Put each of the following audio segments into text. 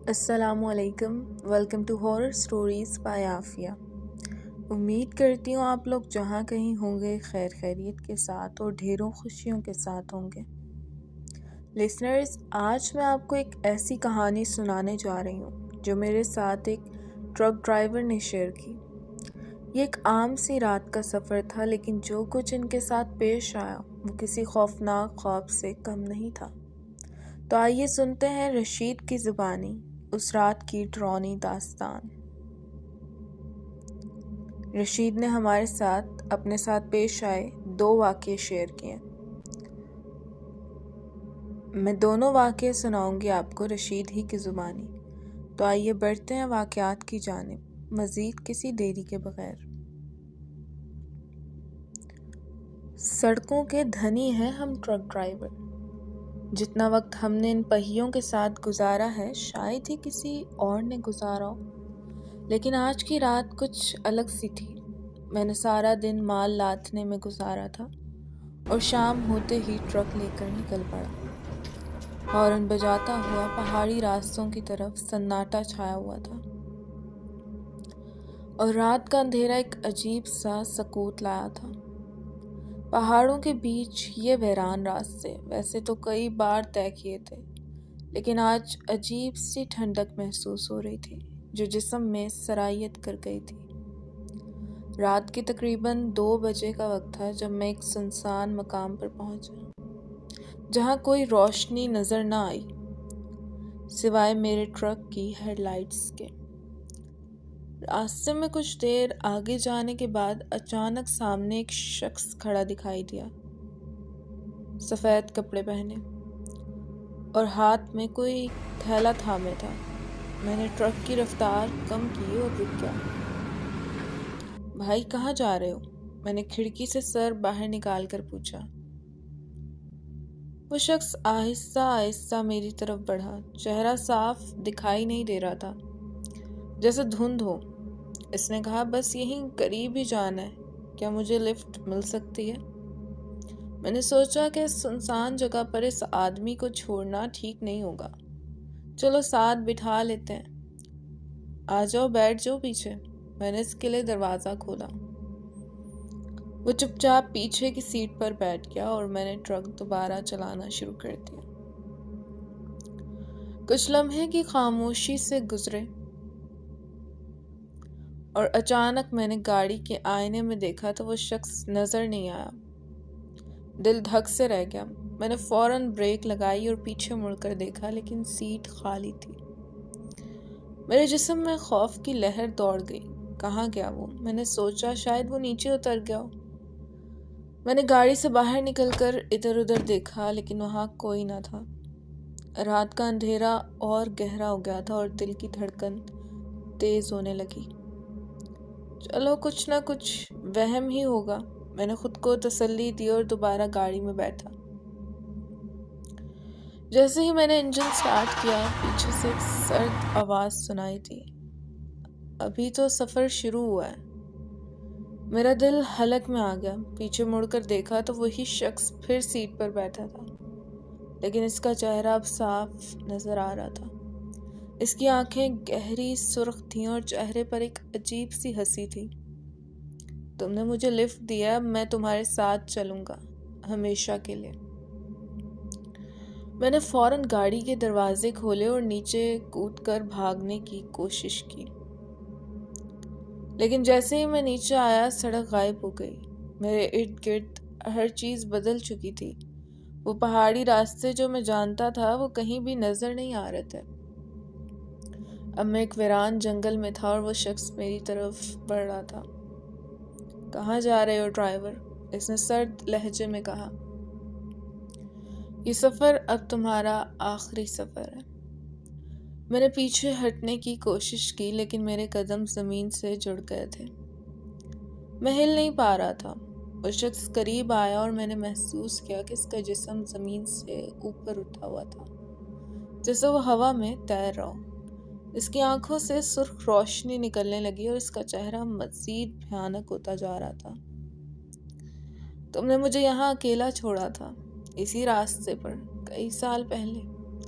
السلام علیکم، welcome to horror stories by Afia. امید کرتی ہوں آپ لوگ جہاں کہیں ہوں گے خیر خیریت کے ساتھ اور ڈھیروں خوشیوں کے ساتھ ہوں گے۔ لسنرز، آج میں آپ کو ایک ایسی کہانی سنانے جا رہی ہوں جو میرے ساتھ ایک ٹرک ڈرائیور نے شیئر کی۔ یہ ایک عام سی رات کا سفر تھا، لیکن جو کچھ ان کے ساتھ پیش آیا وہ کسی خوفناک خواب سے کم نہیں تھا۔ تو آئیے سنتے ہیں رشید کی زبانی اس رات کی ڈراؤنی داستان۔ رشید نے ہمارے ساتھ اپنے ساتھ پیش آئے 2 واقعے شیئر کیے۔ میں دونوں واقعے سناؤں گی آپ کو رشید ہی کی زبانی۔ تو آئیے بڑھتے ہیں واقعات کی جانب مزید کسی دیری کے بغیر۔ سڑکوں کے دھنی ہیں ہم ٹرک ڈرائیور۔ جتنا وقت ہم نے ان پہیوں کے ساتھ گزارا ہے شاید ہی کسی اور نے گزارا ہو، لیکن آج کی رات کچھ الگ سی تھی۔ میں نے سارا دن مال لادنے میں گزارا تھا اور شام ہوتے ہی ٹرک لے کر نکل پڑا۔ ہارن بجاتا ہوا پہاڑی راستوں کی طرف سناٹا چھایا ہوا تھا اور رات کا اندھیرا ایک عجیب سا سکوت لایا تھا۔ پہاڑوں کے بیچ یہ ویران راستے ویسے تو کئی بار طے کیے تھے، لیکن آج عجیب سی ٹھنڈک محسوس ہو رہی تھی جو جسم میں سرایت کر گئی تھی۔ رات کے تقریباً 2 بجے کا وقت تھا جب میں ایک سنسان مقام پر پہنچا جہاں کوئی روشنی نظر نہ آئی سوائے میرے ٹرک کی ہیڈ لائٹس کے۔ راستے میں کچھ دیر آگے جانے کے بعد اچانک سامنے ایک شخص کھڑا دکھائی دیا، سفید کپڑے پہنے اور ہاتھ میں کوئی تھیلا تھامے تھا۔ میں نے ٹرک کی رفتار کم کی اور رک گیا۔ بھائی کہاں جا رہے ہو؟ میں نے کھڑکی سے سر باہر نکال کر پوچھا۔ وہ شخص آہستہ آہستہ میری طرف بڑھا، چہرہ صاف دکھائی نہیں دے رہا تھا، جیسے دھند ہو۔ اس نے کہا، بس یہیں قریب ہی جانا ہے، کیا مجھے لفٹ مل سکتی ہے؟ میں نے سوچا کہ اس سنسان جگہ پر اس آدمی کو چھوڑنا ٹھیک نہیں ہوگا، چلو ساتھ بٹھا لیتے ہیں۔ آ جاؤ، بیٹھ جاؤ پیچھے۔ میں نے اس کے لیے دروازہ کھولا۔ وہ چپ چاپ پیچھے کی سیٹ پر بیٹھ گیا اور میں نے ٹرک دوبارہ چلانا شروع کر دیا۔ کچھ لمحے کی خاموشی سے گزرے اور اچانک میں نے گاڑی کے آئینے میں دیکھا تو وہ شخص نظر نہیں آیا۔ دل دھک سے رہ گیا۔ میں نے فوراً بریک لگائی اور پیچھے مڑ کر دیکھا، لیکن سیٹ خالی تھی۔ میرے جسم میں خوف کی لہر دوڑ گئی۔ کہاں گیا وہ؟ میں نے سوچا شاید وہ نیچے اتر گیا ہو۔ میں نے گاڑی سے باہر نکل کر ادھر ادھر دیکھا، لیکن وہاں کوئی نہ تھا۔ رات کا اندھیرا اور گہرا ہو گیا تھا اور دل کی دھڑکن تیز ہونے لگی۔ چلو کچھ نہ کچھ وہم ہی ہوگا، میں نے خود کو تسلی دی اور دوبارہ گاڑی میں بیٹھا۔ جیسے ہی میں نے انجن سٹارٹ کیا، پیچھے سے ایک سرد آواز سنائی دی، ابھی تو سفر شروع ہوا ہے۔ میرا دل حلق میں آ گیا۔ پیچھے مڑ کر دیکھا تو وہی شخص پھر سیٹ پر بیٹھا تھا، لیکن اس کا چہرہ اب صاف نظر آ رہا تھا۔ اس کی آنکھیں گہری سرخ تھیں اور چہرے پر ایک عجیب سی ہنسی تھی۔ تم نے مجھے لفٹ دیا، اب میں تمہارے ساتھ چلوں گا، ہمیشہ کے لیے۔ میں نے فوراً گاڑی کے دروازے کھولے اور نیچے کود کر بھاگنے کی کوشش کی، لیکن جیسے ہی میں نیچے آیا سڑک غائب ہو گئی۔ میرے ارد گرد ہر چیز بدل چکی تھی۔ وہ پہاڑی راستے جو میں جانتا تھا وہ کہیں بھی نظر نہیں آ رہے تھے۔ اب میں ایک ویران جنگل میں تھا اور وہ شخص میری طرف بڑھ رہا تھا۔ کہاں جا رہے ہو ڈرائیور؟ اس نے سرد لہجے میں کہا۔ یہ سفر اب تمہارا آخری سفر ہے۔ میں نے پیچھے ہٹنے کی کوشش کی، لیکن میرے قدم زمین سے جڑ گئے تھے۔ میں ہل نہیں پا رہا تھا۔ وہ شخص قریب آیا اور میں نے محسوس کیا کہ اس کا جسم زمین سے اوپر اٹھا ہوا تھا، جیسے وہ ہوا میں تیر رہا ہو۔ اس کی آنکھوں سے سرخ روشنی نکلنے لگی اور اس کا چہرہ مزید بھیانک ہوتا جا رہا تھا۔ تم نے مجھے یہاں اکیلا چھوڑا تھا اسی راستے پر کئی سال پہلے.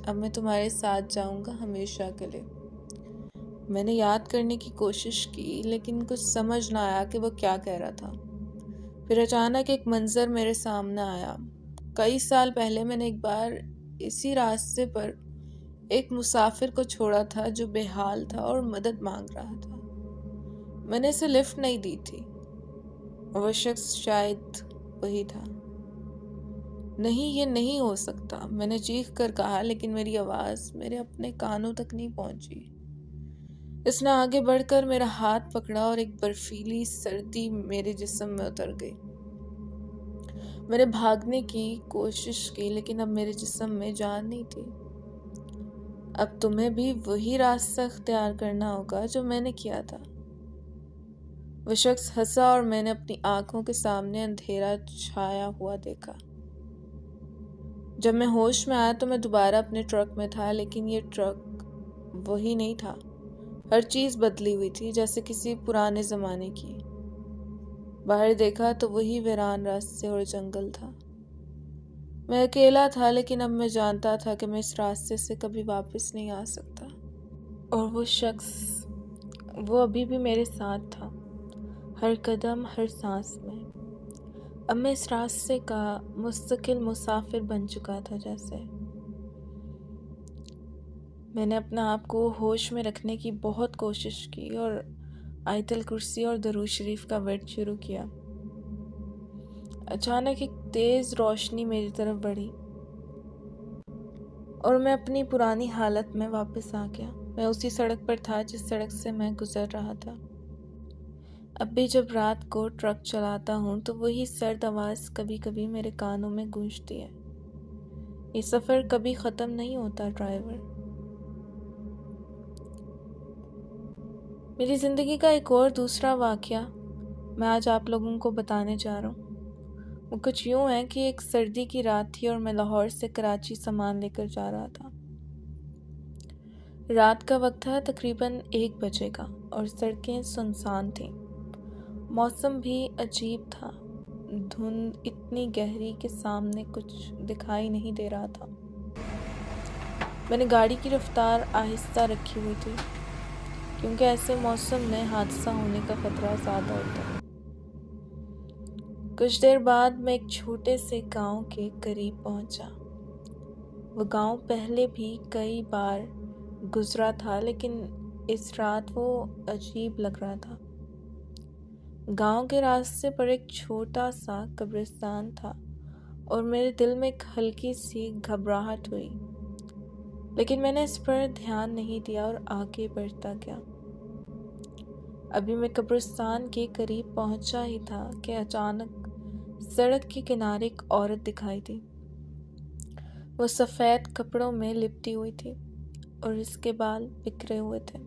اب میں تمہارے ساتھ جاؤں گا ہمیشہ کے لیے. میں نے یاد کرنے کی کوشش کی لیکن کچھ سمجھ نہ آیا کہ وہ کیا کہہ رہا تھا. پھر اچانک ایک منظر میرے سامنے آیا. کئی سال پہلے میں نے ایک بار اسی راستے پر ایک مسافر کو چھوڑا تھا جو بے حال تھا اور مدد مانگ رہا تھا. میں نے اسے لفٹ نہیں دی تھی. وہ شخص شاید وہی تھا. نہیں، یہ نہیں ہو سکتا، میں نے چیخ کر کہا، لیکن میری آواز میرے اپنے کانوں تک نہیں پہنچی. اس نے آگے بڑھ کر میرا ہاتھ پکڑا اور ایک برفیلی سردی میرے جسم میں اتر گئی. میں نے بھاگنے کی کوشش کی لیکن اب میرے جسم میں جان نہیں تھی. اب تمہیں بھی وہی راستہ اختیار کرنا ہوگا جو میں نے کیا تھا. وہ شخص ہنسا اور میں نے اپنی آنکھوں کے سامنے اندھیرا چھایا ہوا دیکھا. جب میں ہوش میں آیا تو میں دوبارہ اپنے ٹرک میں تھا، لیکن یہ ٹرک وہی نہیں تھا. ہر چیز بدلی ہوئی تھی، جیسے کسی پرانے زمانے کی. باہر دیکھا تو وہی ویران راستے اور جنگل تھا. میں اکیلا تھا، لیکن اب میں جانتا تھا کہ میں اس راستے سے کبھی واپس نہیں آ سکتا. اور وہ شخص، وہ ابھی بھی میرے ساتھ تھا، ہر قدم، ہر سانس میں. اب میں اس راستے کا مستقل مسافر بن چکا تھا. جیسے میں نے اپنا آپ کو ہوش میں رکھنے کی بہت کوشش کی اور آیت الکرسی اور درود شریف کا ورد شروع کیا. اچانک ایک تیز روشنی میری طرف بڑھی اور میں اپنی پرانی حالت میں واپس آ گیا. میں اسی سڑک پر تھا جس سڑک سے میں گزر رہا تھا. اب بھی جب رات کو ٹرک چلاتا ہوں تو وہی سرد آواز کبھی کبھی میرے کانوں میں گونجتی ہے. یہ سفر کبھی ختم نہیں ہوتا ڈرائیور. میری زندگی کا ایک اور دوسرا واقعہ میں آج آپ لوگوں کو بتانے جا رہا ہوں. وہ کچھ یوں ہے کہ ایک سردی کی رات تھی اور میں لاہور سے کراچی سامان لے کر جا رہا تھا. رات کا وقت تھا، تقریباً 1 بجے کا، اور سڑکیں سنسان تھیں. موسم بھی عجیب تھا. دھند اتنی گہری کہ سامنے کچھ دکھائی نہیں دے رہا تھا. میں نے گاڑی کی رفتار آہستہ رکھی ہوئی تھی کیونکہ ایسے موسم میں حادثہ ہونے کا خطرہ زیادہ ہوتا ہے. کچھ دیر بعد میں ایک چھوٹے سے گاؤں کے قریب پہنچا. وہ گاؤں پہلے بھی کئی بار گزرا تھا، لیکن اس رات وہ عجیب لگ رہا تھا. گاؤں کے راستے پر ایک چھوٹا سا قبرستان تھا اور میرے دل میں ایک ہلکی سی گھبراہٹ ہوئی، لیکن میں نے اس پر دھیان نہیں دیا اور آگے بڑھتا گیا. ابھی میں قبرستان کے قریب پہنچا ہی تھا کہ اچانک سڑک کے کنارے ایک عورت دکھائی دی. وہ سفید کپڑوں میں لپٹی ہوئی تھی اور اس کے بال بکھرے ہوئے تھے.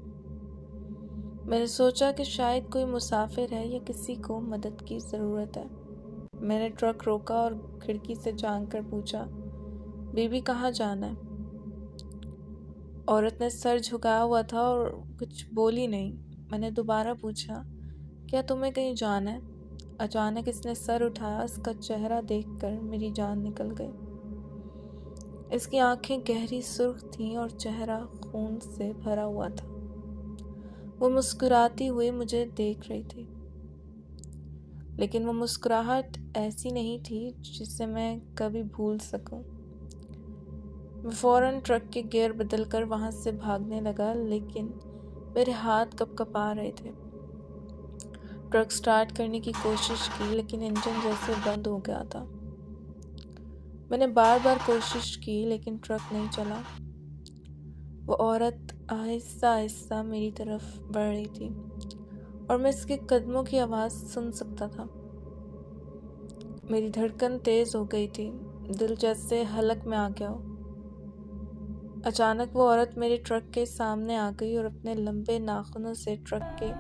میں نے سوچا کہ شاید کوئی مسافر ہے یا کسی کو مدد کی ضرورت ہے. میں نے ٹرک روکا اور کھڑکی سے جھانک کر پوچھا، بی بی کہاں جانا ہے؟ عورت نے سر جھکایا ہوا تھا اور کچھ بولی نہیں. میں نے دوبارہ پوچھا، کیا تمہیں کہیں جانا ہے؟ اچانک اس نے سر اٹھایا. اس کا چہرہ دیکھ کر میری جان نکل گئی. اس کی آنکھیں گہری سرخ تھیں اور چہرہ خون سے بھرا ہوا تھا. وہ مسکراتی ہوئی مجھے دیکھ رہی تھی، لیکن وہ مسکراہٹ ایسی نہیں تھی جسے میں کبھی بھول سکوں. میں فوراً ٹرک کے گیئر بدل کر وہاں سے بھاگنے لگا، لیکن میرے ہاتھ کپ کپا رہے تھے. ٹرک سٹارٹ کرنے کی کوشش کی لیکن انجن جیسے بند ہو گیا تھا. میں نے بار بار کوشش کی لیکن ٹرک نہیں چلا. وہ عورت آہستہ آہستہ میری طرف بڑھ رہی تھی اور میں اس کے قدموں کی آواز سن سکتا تھا. میری دھڑکن تیز ہو گئی تھی، دل جیسے حلق میں آ گیا ہو. اچانک وہ عورت میرے ٹرک کے سامنے آ گئی اور اپنے لمبے ناخنوں سے ٹرک کے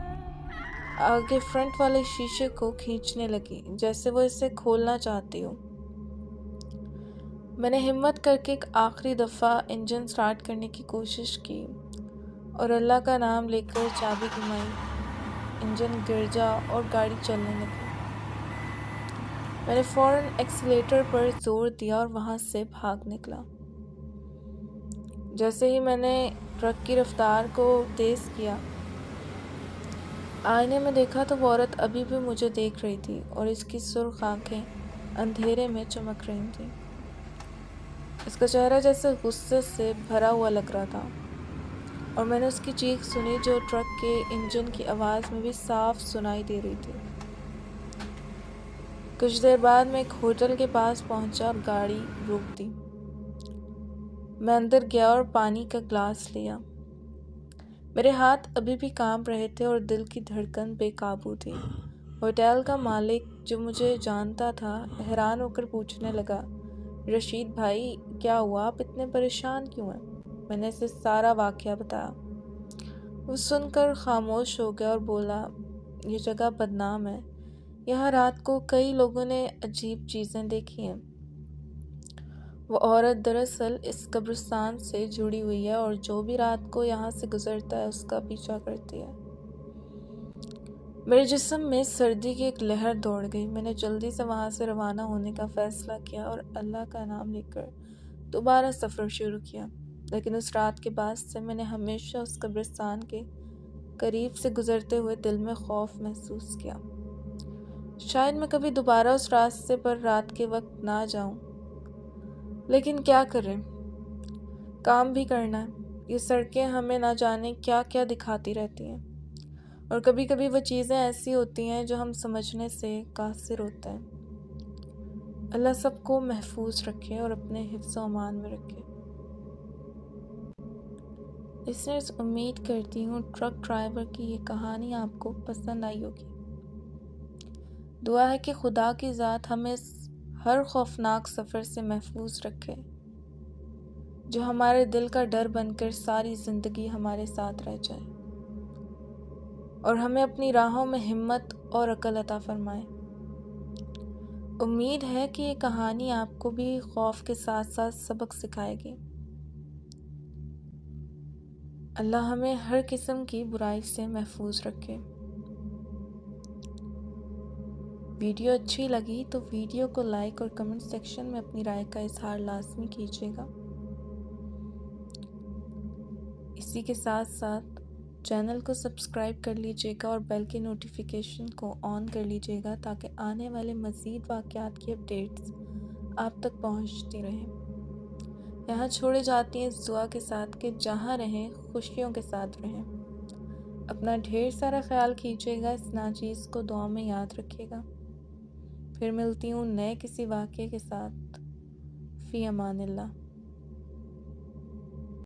آگے فرنٹ والے شیشے کو کھینچنے لگی، جیسے وہ اسے کھولنا چاہتی ہو. میں نے ہمت کر کے ایک آخری دفعہ انجن سٹارٹ کرنے کی کوشش کی اور اللہ کا نام لے کر چابی گھمائی. انجن گر جا اور گاڑی چلنے لگی. میں نے فوراً ایکسیلیٹر پر زور دیا اور وہاں سے بھاگ نکلا۔ جیسے ہی میں نے ٹرک کی رفتار کو تیز کیا، آئینے میں دیکھا تو وہ عورت ابھی بھی مجھے دیکھ رہی تھی اور اس کی سرخ آنکھیں اندھیرے میں چمک رہی تھیں۔ اس کا چہرہ جیسے غصے سے بھرا ہوا لگ رہا تھا، اور میں نے اس کی چیخ سنی جو ٹرک کے انجن کی آواز میں بھی صاف سنائی دے رہی تھی۔ کچھ دیر بعد میں ایک ہوٹل کے پاس پہنچا اور گاڑی روک دی۔ میں اندر گیا اور پانی کا گلاس لیا۔ میرے ہاتھ ابھی بھی کانپ رہے تھے اور دل کی دھڑکن بے قابو تھی۔ ہوٹل کا مالک جو مجھے جانتا تھا حیران ہو کر پوچھنے لگا، رشید بھائی کیا ہوا، آپ اتنے پریشان کیوں ہیں؟ میں نے اسے سارا واقعہ بتایا۔ وہ سن کر خاموش ہو گیا اور بولا، یہ جگہ بدنام ہے، یہاں رات کو کئی لوگوں نے عجیب چیزیں دیکھی ہیں۔ وہ عورت دراصل اس قبرستان سے جڑی ہوئی ہے اور جو بھی رات کو یہاں سے گزرتا ہے اس کا پیچھا کرتی ہے۔ میرے جسم میں سردی کی ایک لہر دوڑ گئی۔ میں نے جلدی سے وہاں سے روانہ ہونے کا فیصلہ کیا اور اللہ کا نام لے کر دوبارہ سفر شروع کیا، لیکن اس رات کے بعد سے میں نے ہمیشہ اس قبرستان کے قریب سے گزرتے ہوئے دل میں خوف محسوس کیا۔ شاید میں کبھی دوبارہ اس راستے پر رات کے وقت نہ جاؤں، لیکن کیا کریں، کام بھی کرنا ہے۔ یہ سڑکیں ہمیں نہ جانے کیا کیا دکھاتی رہتی ہیں، اور کبھی کبھی وہ چیزیں ایسی ہوتی ہیں جو ہم سمجھنے سے قاصر ہوتے ہیں۔ اللہ سب کو محفوظ رکھے اور اپنے حفظ و امان میں رکھے۔ لسنرز، امید کرتی ہوں ٹرک ڈرائیور کی یہ کہانی آپ کو پسند آئی ہوگی۔ دعا ہے کہ خدا کی ذات ہمیں اس ہر خوفناک سفر سے محفوظ رکھے جو ہمارے دل کا ڈر بن کر ساری زندگی ہمارے ساتھ رہ جائے، اور ہمیں اپنی راہوں میں ہمت اور عقل عطا فرمائے۔ امید ہے کہ یہ کہانی آپ کو بھی خوف کے ساتھ ساتھ سبق سکھائے گی۔ اللہ ہمیں ہر قسم کی برائی سے محفوظ رکھے۔ ویڈیو اچھی لگی تو ویڈیو کو لائک اور کمنٹ سیکشن میں اپنی رائے کا اظہار لازمی کیجیے گا۔ اسی کے ساتھ ساتھ چینل کو سبسکرائب کر لیجیے گا اور بیل کی نوٹیفیکیشن کو آن کر لیجیے گا تاکہ آنے والے مزید واقعات کی اپڈیٹس آپ تک پہنچتی رہیں۔ یہاں چھوڑے جاتی ہیں اس دعا کے ساتھ کہ جہاں رہیں خوشیوں کے ساتھ رہیں۔ اپنا ڈھیر سارا خیال کیجیے گا، اس ناچیز کو دعا میں یاد رکھیے گا۔ پھر ملتی ہوں نئے کسی واقعے کے ساتھ۔ فی امان اللہ۔